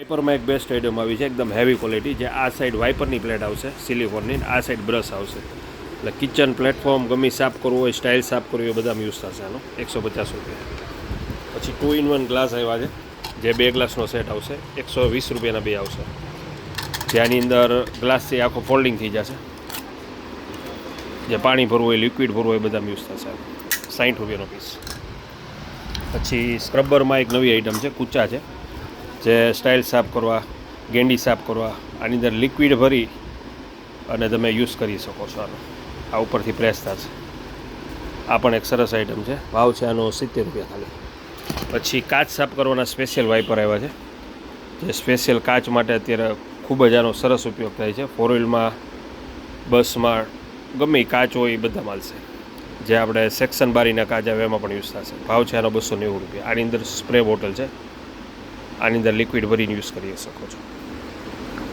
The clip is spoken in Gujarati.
વાઇપરમાં એક બેસ્ટ આઇટમ આવી છે, એકદમ હેવી ક્વોલિટી. જે આ સાઈડ વાઇપરની પ્લેટ આવશે સિલિકોનની, આ સાઈડ બ્રશ આવશે. એટલે કિચન પ્લેટફોર્મ ગમે સાફ કરવું હોય, સ્ટાઇલ સાફ કરવી હોય, બધામાં યુઝ થશે આનો. 150 રૂપિયા. પછી 2-in-1 ગ્લાસ આવ્યા છે, જે 2 ગ્લાસનો સેટ આવશે. 120 રૂપિયાના 2 આવશે. જેની અંદર ગ્લાસથી આખો ફોલ્ડિંગ થઈ જશે. જે પાણી ભરવું હોય, લિક્વિડ ભરવું હોય, બધામાં યુઝ થશે. 60 રૂપિયાનો પીસ. પછી સ્ક્રબરમાં એક નવી આઇટમ છે, કૂચા છે, જે સ્ટાઇલ સાફ કરવા, ગેંડી સાફ કરવા, આની અંદર લિક્વિડ ભરી અને તમે યુઝ કરી શકો છો. આનો આ ઉપરથી પ્રેસ થશે. આ પણ એક સરસ આઇટમ છે. ભાવ છે આનો 70 રૂપિયા ખાલી. પછી કાચ સાફ કરવાના સ્પેશિયલ વાઇપર આવ્યા છે, જે સ્પેશિયલ કાચ માટે અત્યારે ખૂબ જ આનો સરસ ઉપયોગ થાય છે. 4 વ્હીલમાં, બસમાં, ગમે કાચ હોય એ બધા મળશે. જે આપણે સેક્શન બારીના કાચ આવે એમાં પણ યુઝ થશે. ભાવ છે આનો 290 રૂપિયા. આની અંદર સ્પ્રે બોટલ છે, આની અંદર લિક્વિડ ભરીને યુઝ કરી શકો છો.